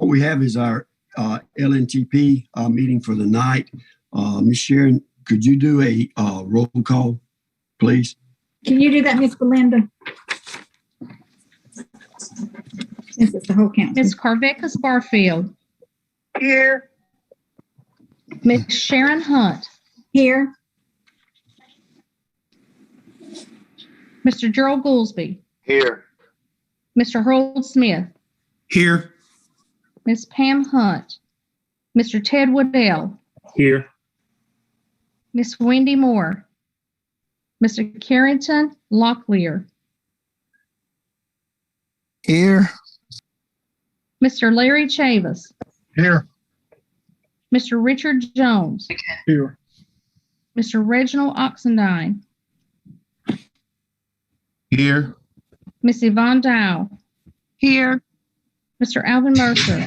what we have is our LNTP meeting for the night. Ms. Sharon, could you do a roll call, please? Can you do that, Ms. Belinda? Since it's the whole council. Ms. Carvecas Barfield. Here. Ms. Sharon Hunt. Here. Mr. Gerald Goolsby. Here. Mr. Harold Smith. Here. Ms. Pam Hunt. Mr. Ted Waddell. Here. Ms. Wendy Moore. Mr. Carrington Locklear. Here. Mr. Larry Chavis. Here. Mr. Richard Jones. Here. Mr. Reginald Oxendine. Here. Miss Yvonne Dow. Here. Mr. Alvin Mercer.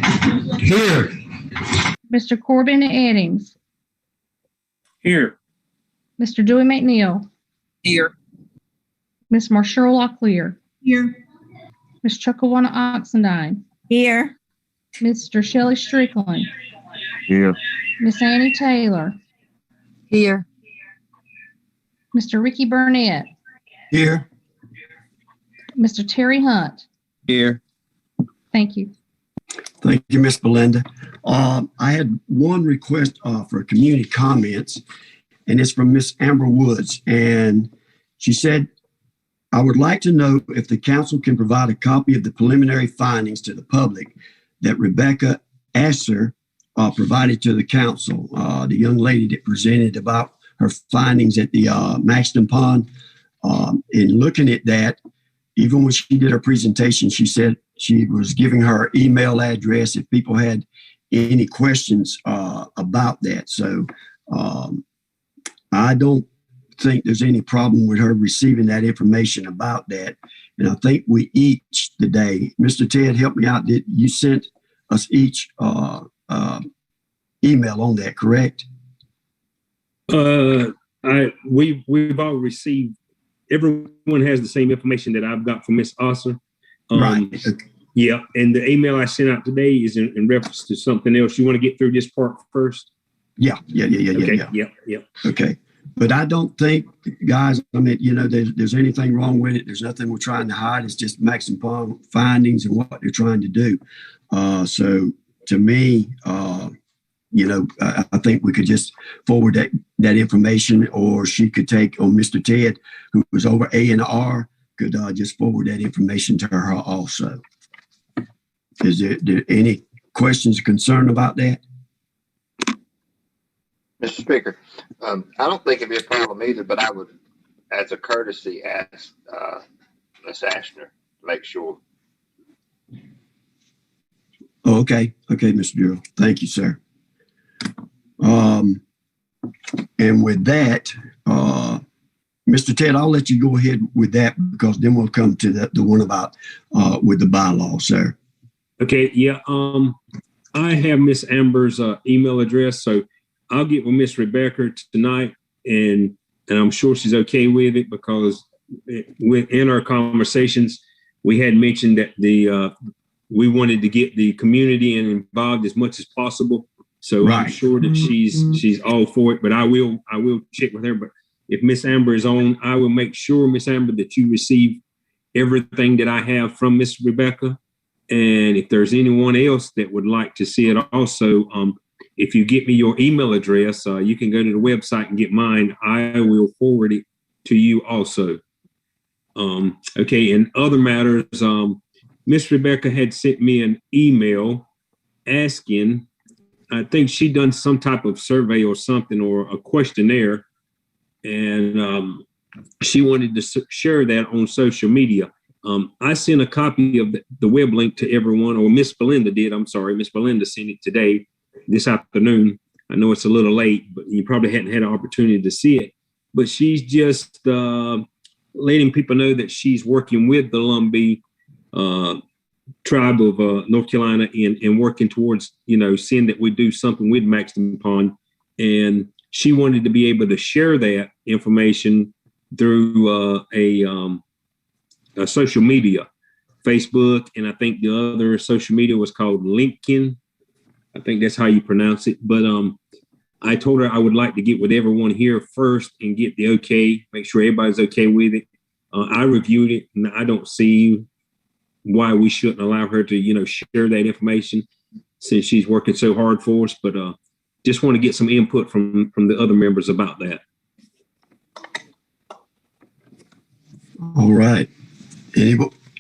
Here. Mr. Corbin Eddings. Here. Mr. Dewey McNeil. Here. Miss Marshall Locklear. Here. Miss Chuckawanna Oxendine. Here. Mr. Shelley Strickland. Here. Miss Annie Taylor. Here. Mr. Ricky Burnett. Here. Mr. Terry Hunt. Here. Thank you. Thank you, Ms. Belinda. I had one request for community comments, and it's from Miss Amber Woods. And she said, I would like to know if the council can provide a copy of the preliminary findings to the public that Rebecca Asser provided to the council, the young lady that presented about her findings at the Maxton Pond. In looking at that, even when she did her presentation, she said she was giving her email address if people had any questions about that. So I don't think there's any problem with her receiving that information about that. And I think we each today, Mr. Ted, help me out. That you sent us each email on that, correct? We've all received. Everyone has the same information that I've got from Miss Asser. Right. Okay. Yeah, and the email I sent out today is in reference to something else. You want to get through this part first? Yeah. Okay. Yeah. Okay. But I don't think, guys, I mean, there's anything wrong with it. There's nothing we're trying to hide. It's just Maxton Pond findings and what they're trying to do. So to me, I think we could just forward that information, or she could take, or Mr. Ted, who was over A&R, could just forward that information to her also. Is there any questions or concern about that? Mr. Speaker, I don't think it'd be a problem either, but I would, as a courtesy, ask Ms. Ashner to make sure. Oh, okay, Mr. Bureau. Thank you, sir. And with that, Mr. Ted, I'll let you go ahead with that, because then we'll come to the one about with the bylaw, sir. Okay. Yeah. I have Miss Amber's email address, so I'll get with Miss Rebecca tonight, and I'm sure she's okay with it, because in our conversations we had mentioned that we wanted to get the community involved as much as possible. So right. I'm sure that she's all for it, but I will check with her. But if Miss Amber is on, I will make sure, Miss Amber, that you receive everything that I have from Miss Rebecca. And if there's anyone else that would like to see it also, if you get me your email address, you can go to the website and get mine. I will forward it to you also. Okay, in other matters, Miss Rebecca had sent me an email asking, I think she done some type of survey or something, or a questionnaire, and she wanted to share that on social media. I sent a copy of the web link to everyone, or Miss Belinda did. I'm sorry, Miss Belinda sent it today, this afternoon. I know it's a little late, but you probably hadn't had an opportunity to see it. But she's just letting people know that she's working with the Lumbee tribe of North Carolina and working towards, seeing that we do something with Maxton Pond. And she wanted to be able to share that information through a social media, Facebook, and I think the other social media was called LinkedIn. I think that's how you pronounce it. But I told her I would like to get with everyone here first and get the okay, make sure everybody's okay with it. I reviewed it, and I don't see why we shouldn't allow her to, share that information since she's working so hard for us. But just want to get some input from the other members about that. All right.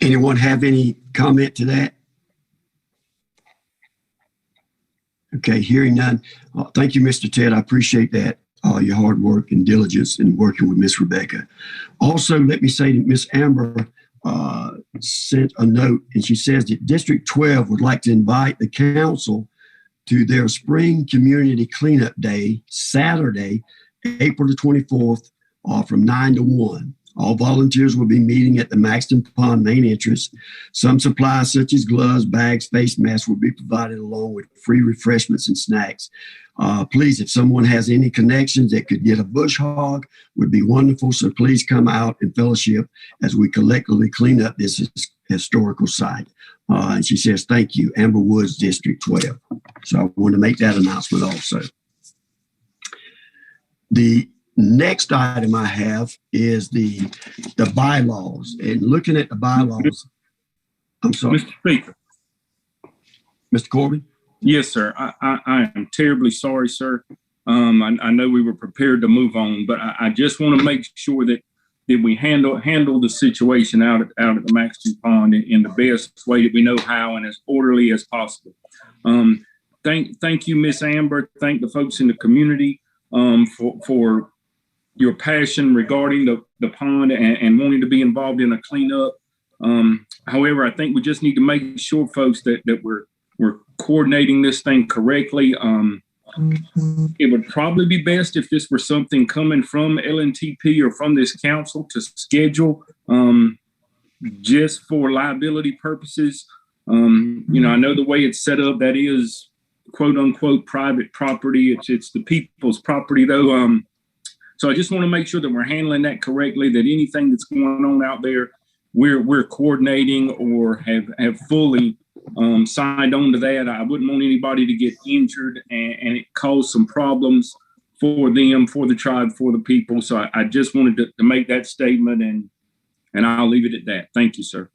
Anyone have any comment to that? Okay, hearing none. Thank you, Mr. Ted. I appreciate that, your hard work and diligence in working with Miss Rebecca. Also, let me say that Miss Amber sent a note, and she says that District 12 would like to invite the council to their Spring Community Cleanup Day, Saturday, April the 24th, from 9 to 1. All volunteers will be meeting at the Maxton Pond main entrance. Some supplies such as gloves, bags, face masks will be provided along with free refreshments and snacks. Please, if someone has any connections that could get a bush hog, would be wonderful. So please come out and fellowship as we collectively clean up this historical site. And she says, thank you, Amber Woods, District 12. So I want to make that announcement also. The next item I have is the bylaws. And looking at the bylaws, I'm sorry. Mr. Speaker. Mr. Corbin? Yes, sir. I am terribly sorry, sir. I know we were prepared to move on, but I just want to make sure that we handle the situation out at the Maxton Pond in the best way that we know how and as orderly as possible. Thank you, Miss Amber. Thank the folks in the community for your passion regarding the pond and wanting to be involved in a cleanup. However, I think we just need to make sure, folks, that we're coordinating this thing correctly. It would probably be best if this were something coming from Lntp or from this council to schedule just for liability purposes. I know the way it's set up, that is quote unquote private property. It's the people's property though. So I just want to make sure that we're handling that correctly, that anything that's going on out there, we're coordinating or have fully signed on to that. I wouldn't want anybody to get injured and it cause some problems for them, for the tribe, for the people. So I just wanted to make that statement and I'll leave it at that. Thank you, sir.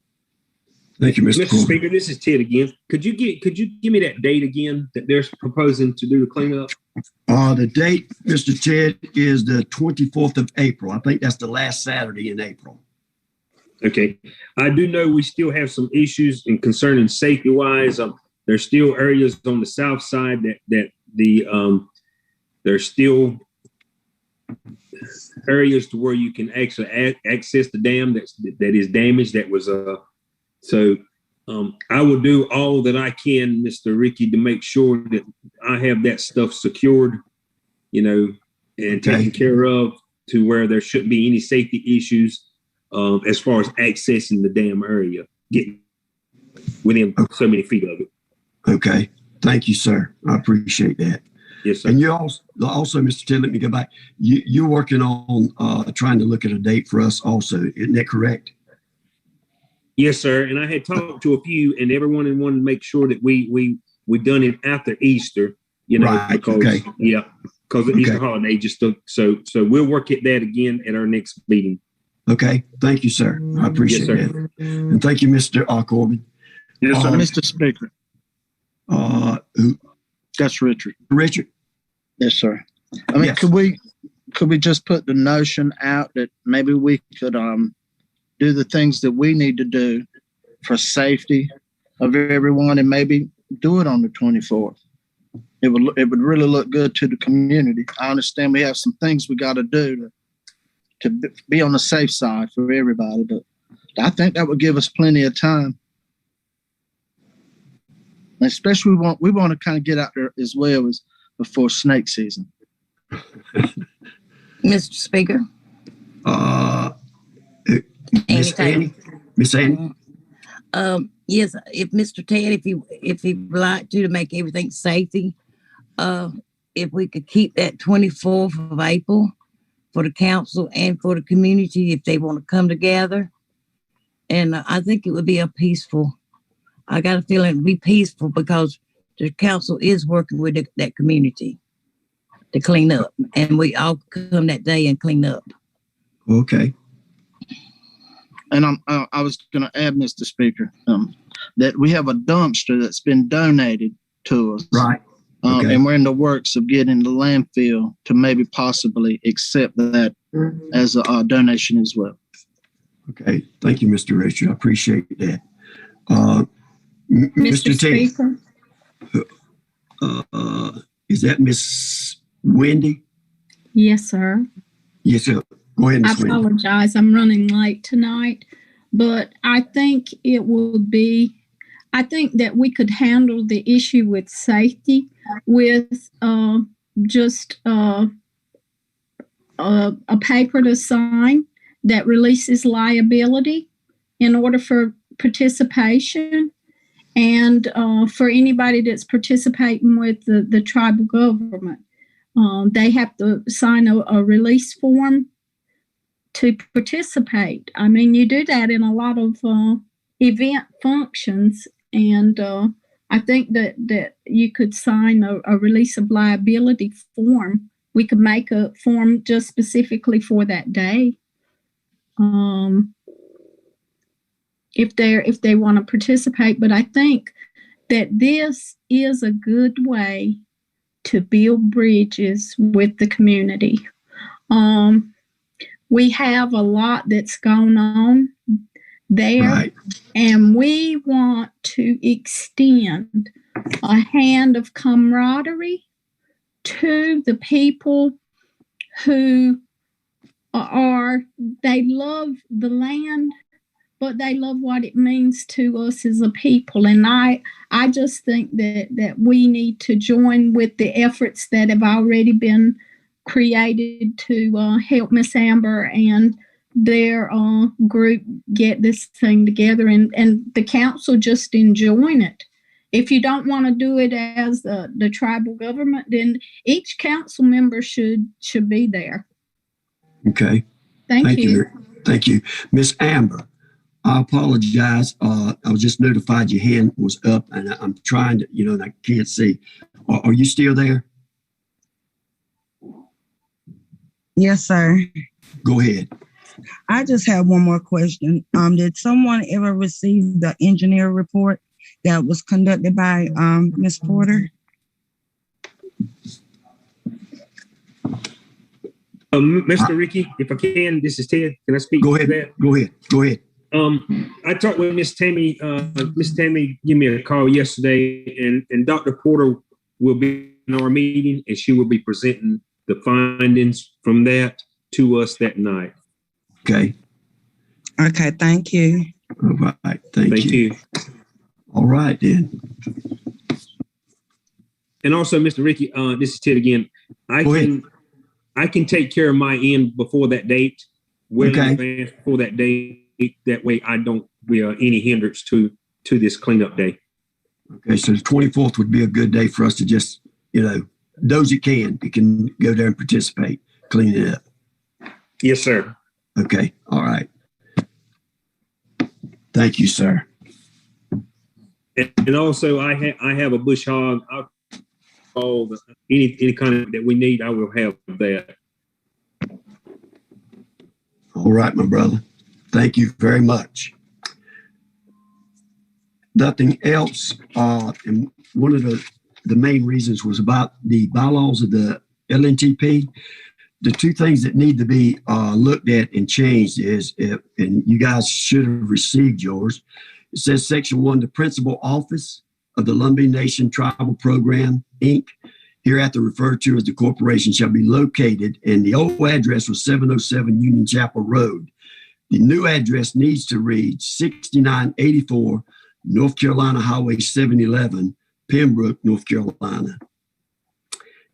Thank you, Mr. Corbin. Speaker, this is Ted again. Could you give me that date again that they're proposing to do the cleanup? The date, Mr. Ted, is the 24th of April. I think that's the last Saturday in April. Okay. I do know we still have some issues in concerning safety wise. There's still areas on the south side that there's still areas to where you can actually access the dam that is damaged. That was so I will do all that I can, Mr. Ricky, to make sure that I have that stuff secured, and taken care of to where there shouldn't be any safety issues as far as accessing the dam area, getting within so many feet of it. Okay. Thank you, sir. I appreciate that. Yes, sir. And you also, Mr. Ted, let me go back. You're working on trying to look at a date for us also. Isn't that correct? Yes, sir. And I had talked to a few, and everyone wanted to make sure that we done it after Easter, right, because because the Easter holiday just took. So we'll work at that again at our next meeting. Okay. Thank you, sir. I appreciate that. And thank you, Mr. Corbin. Yes, sir. Mr. Speaker. Who? That's Richard. Richard. Yes, sir. I mean, could we just put the notion out that maybe we could do the things that we need to do for safety of everyone, and maybe do it on the 24th. It would really look good to the community. I understand we have some things we got to do to be on the safe side for everybody, but I think that would give us plenty of time. And especially we want to kind of get out there as well as before snake season. Mr. Speaker. Miss Annie. Miss Annie. Yes, if Mr. Ted, if he'd like to make everything safety, if we could keep that 24th of April for the council and for the community, if they want to come together And I think it would be I got a feeling it'd be peaceful because the council is working with that community to clean up. And we all come that day and clean up. Okay. And I was going to add, Mr. Speaker, that we have a dumpster that's been donated to us. Right. Okay. And we're in the works of getting the landfill to maybe possibly accept that as a donation as well. Okay. Thank you, Mr. Richard. I appreciate that. Mr. Speaker. Is that Miss Wendy? Yes, sir. Yes, sir. Go ahead, I Miss Wendy. apologize. I'm running late tonight, but I think that we could handle the issue with safety with just a paper to sign that releases liability in order for participation. And for anybody that's participating with the tribal government, they have to sign a release form to participate. I mean, you do that in a lot of event functions, and I think that you could sign a release of liability form. We could make a form just specifically for that day. If they want to participate, but I think that this is a good way to build bridges with the community. We have a lot that's going on there, Right. and we want to extend a hand of camaraderie to the people who they love the land, but they love what it means to us as a people. And I just think that we need to join with the efforts that have already been created to help Miss Amber and their group get this thing together, and the council just enjoying it. If you don't want to do it as the tribal government, then each council member should be there. Okay. Thank you. Thank you. Miss Amber, I apologize. I was just notified your hand was up, and I'm trying to, and I can't see. Are you still there? Yes, sir. Go ahead. I just have one more question. Did someone ever receive the engineer report that was conducted by Ms. Porter? Mr. Ricky, if I can, this is Ted. Can I speak Go ahead. to that? Go ahead. I talked with Miss Tammy. Miss Tammy gave me a call yesterday, and Dr. Porter will be in our meeting, and she will be presenting the findings from that to us that night. Okay. Okay, thank you. All right. Thank you. All right, then. And also, Mr. Ricky, this is Ted again. I can take care of my end before that date. Well in advance before that date. That way I don't be any hindrance to this cleanup day. Okay, so the 24th would be a good day for us to just, those that can go there and participate, clean it up. Yes, sir. Okay, all right. Thank you, sir. And also, I have a bush hog. I'll call any kind of that we need. I will have that. All right, my brother. Thank you very much. Nothing else. And one of the main reasons was about the bylaws of the LNTP. The two things that need to be looked at and changed is, and you guys should have received yours. It says Section 1, the principal office of the Lumbee Nation Tribal Program, Inc., hereafter referred to as the corporation, shall be located, and the old address was 707 Union Chapel Road. The new address needs to read 6984 North Carolina Highway 711, Pembroke, North Carolina.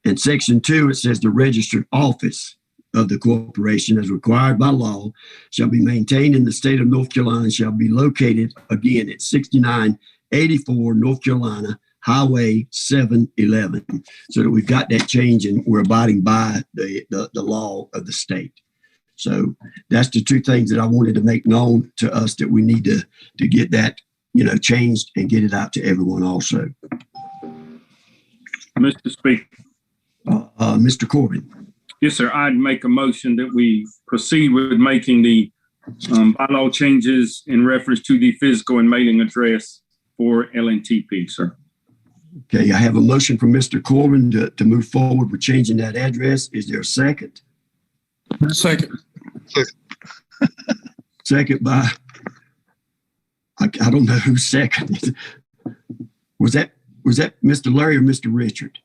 And Section 2, it says the registered office of the corporation, as required by law, shall be maintained in the state of North Carolina and shall be located again at 6984 North Carolina Highway 711. So that we've got that change and we're abiding by the law of the state. So that's the two things that I wanted to make known to us, that we need to get that, changed and get it out to everyone also. Mr. Speaker. Mr. Corbin. Yes, sir. I'd make a motion that we proceed with making the bylaw changes in reference to the physical and mailing address for LNTP, sir. Okay, I have a motion from Mr. Corbin to move forward with changing that address. Is there a second? Second. Second by, I don't know who seconded. Was that Mr. Larry or Mr. Richard?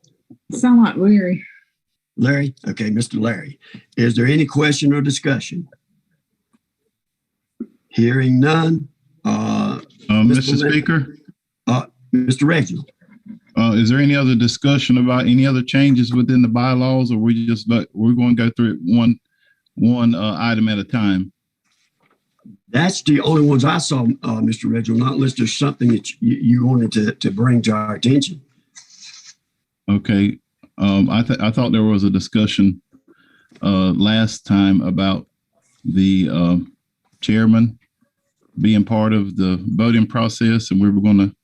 Sound like Larry. Larry? Okay, Mr. Larry. Is there any question or discussion? Hearing none. Mr. Speaker? Mr. Reginald. Is there any other discussion about any other changes within the bylaws, or we're going to go through it one item at a time? That's the only ones I saw, Mr. Reginald, not unless there's something that you wanted to bring to our attention. Okay. I thought there was a discussion last time about the chairman being part of the voting process, and we were going to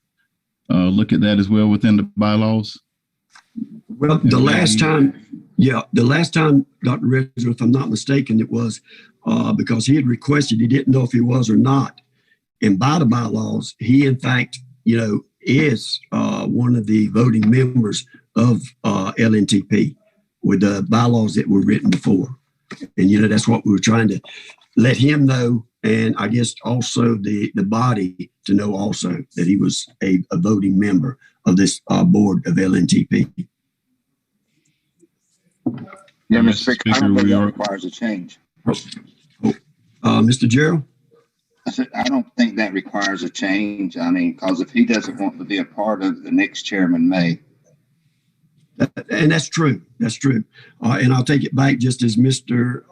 look at that as well within the bylaws. Well, the last time, Dr. Reginald, if I'm not mistaken, it was because he had requested, he didn't know if he was or not. And by the bylaws, he in fact, is one of the voting members of LNTP with the bylaws that were written before. And, that's what we were trying to let him know. And I guess also the body to know also that he was a voting member of this board of LNTP. Yeah, Mr. Speaker, I don't think that requires a change. Mr. Gerald? I said, I don't think that requires a change. I mean, because if he doesn't want to be a part of the next chairman may. And that's true. That's true. And I'll take it back just as Mr.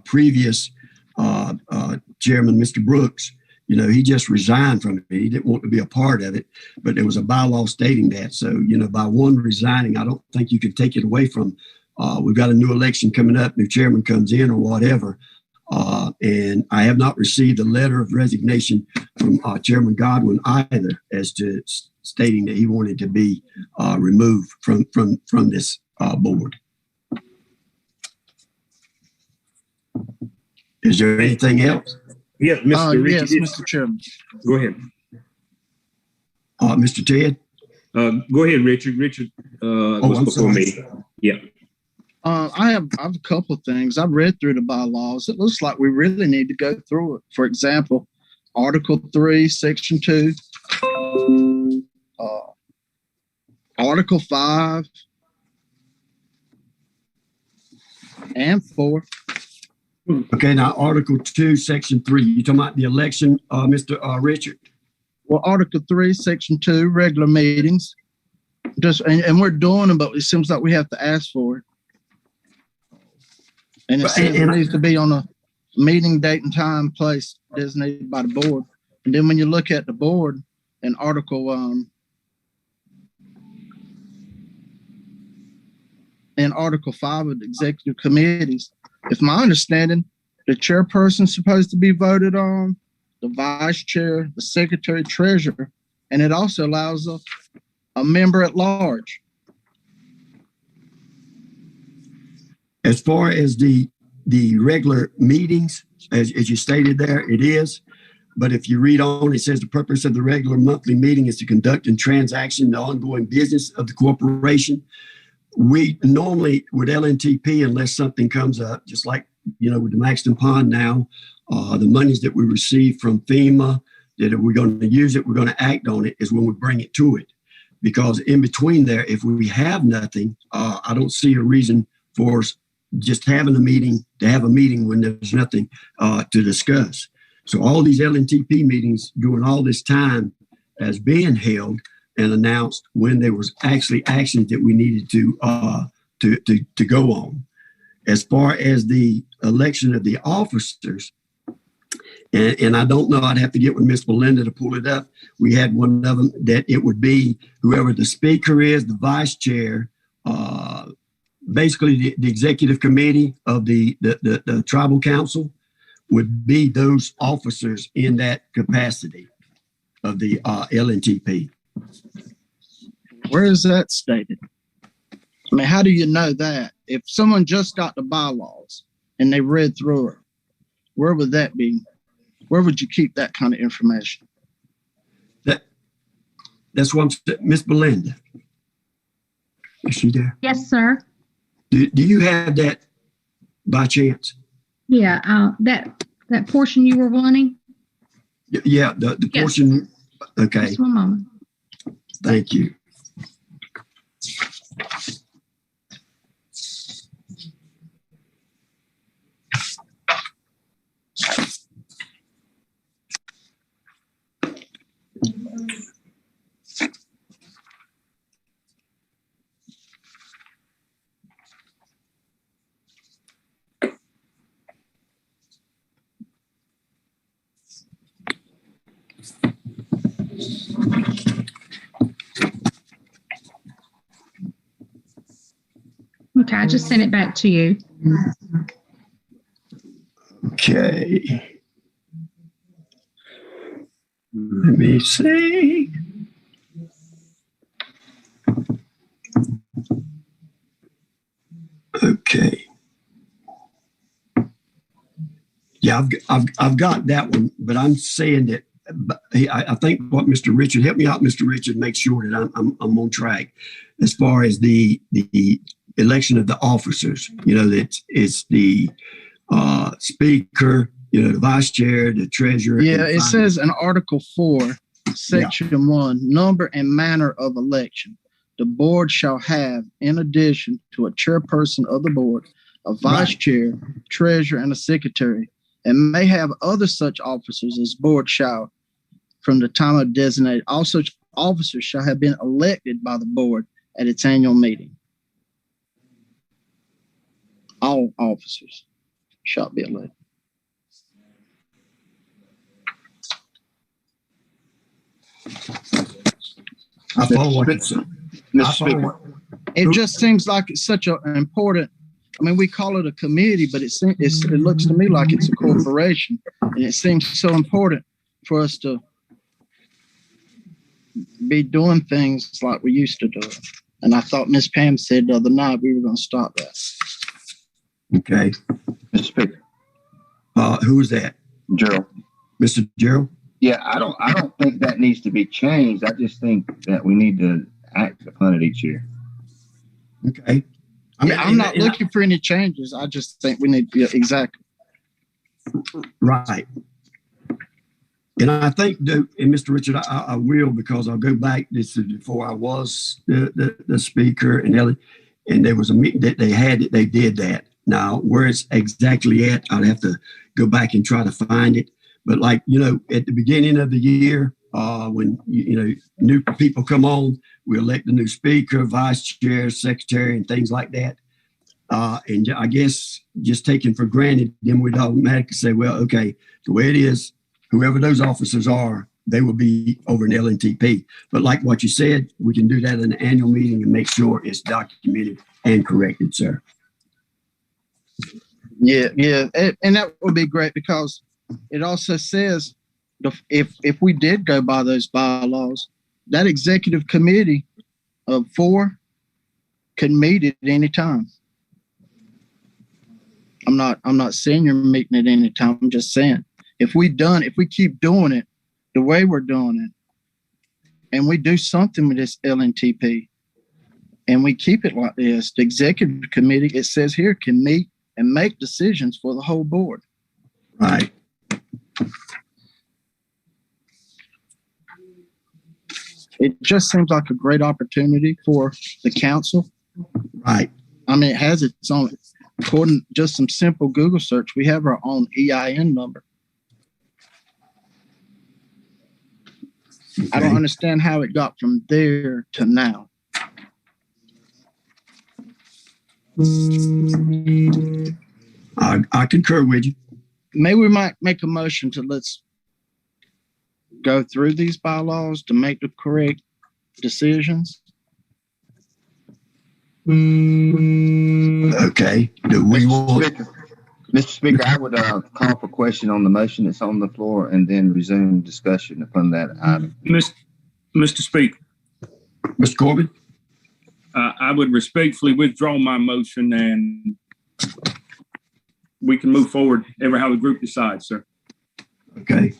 Previous chairman, Mr. Brooks, he just resigned from it. He didn't want to be a part of it, but there was a bylaw stating that. So, by one resigning, I don't think you could take it away from, we've got a new election coming up, new chairman comes in or whatever. And I have not received a letter of resignation from Chairman Godwin either, as to stating that he wanted to be removed from this board. Is there anything else? Yeah, Mr. Yes, Mr. Chairman. Go ahead. Mr. Ted? Go ahead, Richard. Richard was before me. Yeah. I have a couple of things. I've read through the bylaws. It looks like we really need to go through it. For example, Article 3, Section 2, Article 5, and 4. Okay, now Article 2, Section 3. You talking about the election, Mr. Richard? Well, Article 3, Section 2, regular meetings. And we're doing them, but it seems like we have to ask for it. And it says it needs to be on a meeting date and time, place designated by the board. And then when you look at the board in Article 5 of the executive committees, if my understanding, the chairperson is supposed to be voted on, the vice chair, the secretary, treasurer, and it also allows a member at large. As far as the regular meetings, as you stated there, it is. But if you read on, it says the purpose of the regular monthly meeting is to conduct and transaction the ongoing business of the corporation. We normally, with LNTP, unless something comes up, just like, with the Maxton Pond now, the monies that we receive from FEMA, that if we're going to use it, we're going to act on it, is when we bring it to it. Because in between there, if we have nothing, I don't see a reason for just having a meeting to have a meeting when there's nothing to discuss. So all these LNTP meetings during all this time as being held and announced when there was actually actions that we needed to go on. As far as the election of the officers, and I don't know, I'd have to get with Miss Belinda to pull it up. We had one of them that it would be whoever the speaker is, the vice chair, basically the executive committee of the tribal council would be those officers in that capacity of the LNTP. Where is that stated? I mean, how do you know that? If someone just got the bylaws and they read through it, where would that be? Where would you keep that kind of information? That's what I'm saying. Miss Belinda. Is she there? Yes, sir. Do you have that by chance? Yeah, that portion you were wanting. Yeah, the Yes. portion. Okay. Just one moment. Thank you. Okay, I just sent it back to you. Okay. Let me see. Okay. Yeah, I've got that one, but I'm saying that I think what Mr. Richard, help me out, Mr. Richard, make sure that I'm on track as far as the election of the officers. You know, that it's the speaker, you know, the vice chair, the treasurer. Yeah, it says in Article 4, Section 1, number and manner of election. The board shall have, in addition to a chairperson of the board, a vice chair, treasurer, and a secretary, and may have other such officers as board shall, from the time of designated. All such officers shall have been elected by the board at its annual meeting. All officers shall be elected. I follow what it's saying. It just seems like it's such an important. I mean, we call it a committee, but it looks to me like it's a corporation, and it seems so important for us to be doing things like we used to do. And I thought Miss Pam said the other night we were going to stop that. Okay. Mr. Speaker. Who is that? Gerald. Mr. Gerald? Yeah, I don't think that needs to be changed. I just think that we need to act upon it each year. Okay. I'm not looking for any changes. I just think we need to, exactly. Right. And I think, and Mr. Richard, I will, because I'll go back. This is before I was the speaker, and there was a meeting that they had that they did that. Now, where it's exactly at, I'd have to go back and try to find it. But like, you know, at the beginning of the year, when, you know, new people come on, we elect a new speaker, vice chair, secretary, and things like that. And I guess just taken for granted, then we'd automatically say, well, okay, the way it is, whoever those officers are, they will be over in LNTP. But like what you said, we can do that in an annual meeting and make sure it's documented and corrected, sir. Yeah. And that would be great, because it also says if we did go by those bylaws, that executive committee of 4 can meet at any time. I'm not saying you're meeting at any time. I'm just saying if we keep doing it the way we're doing it, and we do something with this LNTP, and we keep it like this, the executive committee, it says here, can meet and make decisions for the whole board. Right. It just seems like a great opportunity for the council. Right. I mean, it has its own, according to just some simple Google search, we have our own EIN number. Okay. I don't understand how it got from there to now. I concur with you. Maybe we might make a motion to let's go through these bylaws to make the correct decisions. Okay. Do we want? Mr. Speaker, I would call for question on the motion that's on the floor and then resume discussion upon that item. Mr. Speaker, Mr. Corbin? I would respectfully withdraw my motion and we can move forward ever how the group decides, sir. Okay.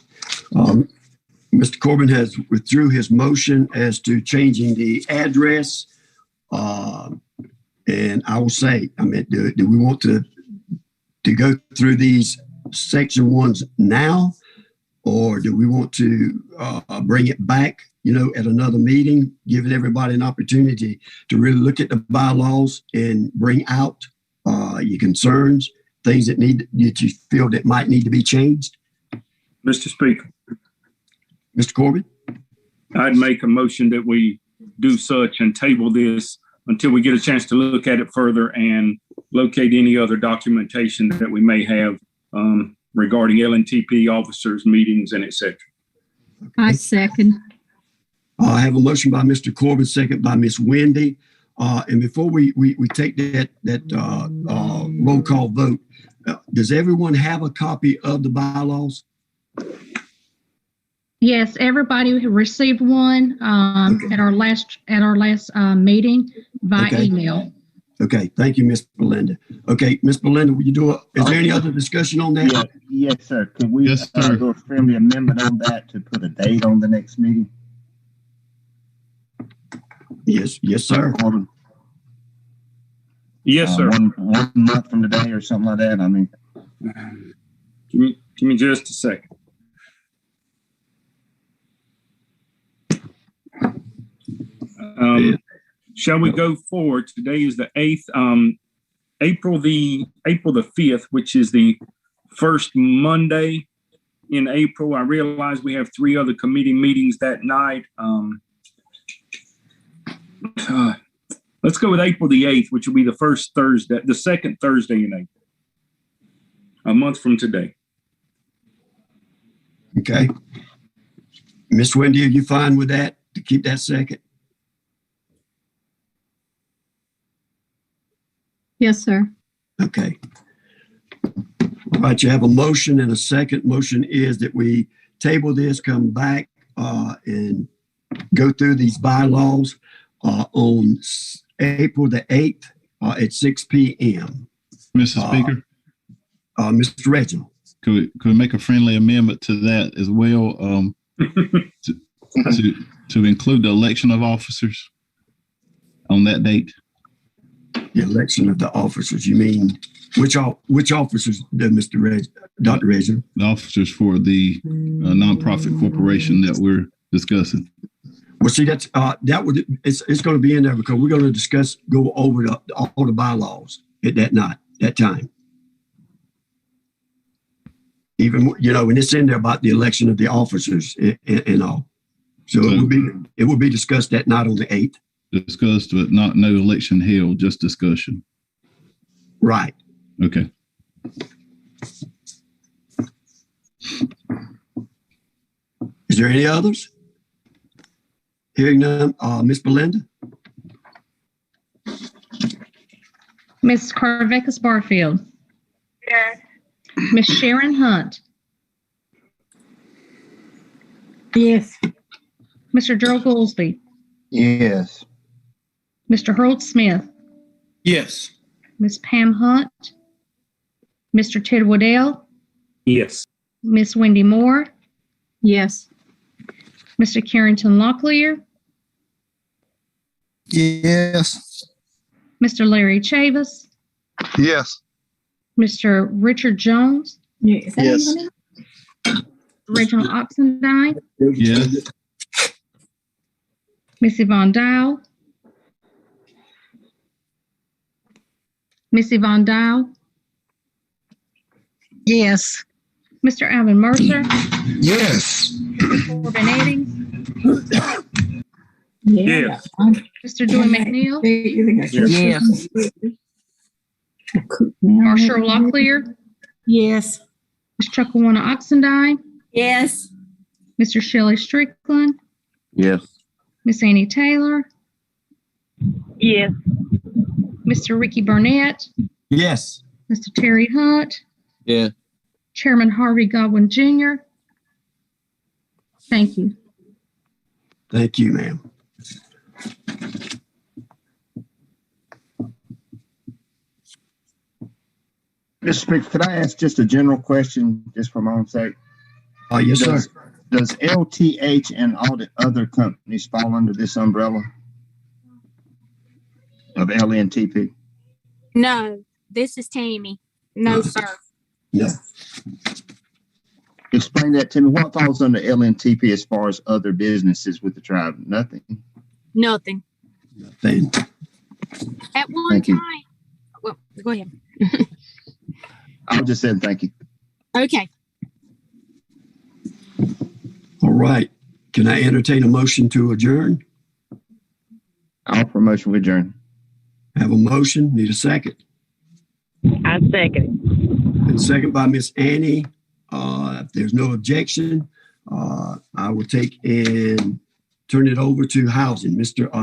Mr. Corbin has withdrew his motion as to changing the address. And I will say, I mean, do we want to go through these section ones now, or do we want to bring it back, at another meeting, giving everybody an opportunity to really look at the bylaws and bring out your concerns, things that you feel that might need to be changed? Mr. Speaker. Mr. Corbin? I'd make a motion that we do such and table this until we get a chance to look at it further and locate any other documentation that we may have regarding Lntp officers, meetings, and et cetera. I second. I have a motion by Mr. Corbin, second by Ms. Wendy. And before we take that roll call vote, does everyone have a copy of the bylaws? Yes, everybody received one at our last meeting via email. Okay, thank you, Ms. Belinda. Okay, Ms. Belinda, will you is there any other discussion on that? Yes, sir. Could we do a friendly amendment on that to put a date on the next meeting? Yes, sir. Yes, sir. One month from today or something like that. I mean, give me just a second. Shall we go forward? Today is the 8th, April the 5th, which is the first Monday in April. I realize we have 3 other committee meetings that night. Let's go with April the 8th, which will be the second Thursday in April, a month from today. Okay. Miss Wendy, are you fine with that, to keep that second? Yes, sir. Okay. All right, you have a motion and a second. Motion is that we table this, come back and go through these bylaws on April the 8th at 6 p.m. Mr. Speaker? Mr. Reginald. Could we make a friendly amendment to that as well to include the election of officers on that date? The election of the officers. You mean which officers, Dr. Reginald? The officers for the nonprofit corporation that we're discussing. Well, see, it's going to be in there because we're going to go over all the bylaws at that time. Even, and it's in there about the election of the officers and all. So it will be discussed that night on the 8th. Discussed, but no election held, just discussion. Right. Okay. Is there any others? Hearing none, Ms. Belinda? Ms. Carveckas Barfield. Yes. Ms. Sharon Hunt. Yes. Mr. Gerald Goolsby. yes. Mr. Harold Smith. Yes. Ms. Pam Hunt. Mr. Ted Waddell. Yes. Ms. Wendy Moore. Yes. Mr. Carrington Locklear. Yes. Mr. Larry Chavis. Yes. Mr. Richard Jones. Yes. Reginald Oxendine. Yes. Miss Yvonne Dow. Miss Yvonne Dow. Yes. Mr. Alvin Mercer. Yes. Mr. Corbin Eddings. Yes. Mr. Joy McNeil. Yes. Marsha Locklear. Yes. Ms. Chucklewana Oxendine. Yes. Mr. Shelley Strickland. Yes. Miss Annie Taylor. Yes. Mr. Ricky Burnett, Yes. Mr. Terry Hunt, Yeah. Chairman Harvey Godwin Jr. Thank you. Thank you, ma'am. Mr. Speaker, could I ask just a general question, just for my own sake? Yes, sir. Does LTH and all the other companies fall under this umbrella of LNTP? No, this is Tammy. No, sir. No. Explain that to me. What falls under LNTP as far as other businesses with the tribe? Nothing. Nothing. Nothing. At one Thank time. you. Well, go ahead. I was just saying thank you. Okay. All right. Can I entertain a motion to adjourn? I'll promotion with adjourn. Have a motion. Need a second. I second it. And second by Miss Annie. If there's no objection, I will take and turn it over to housing. Mr.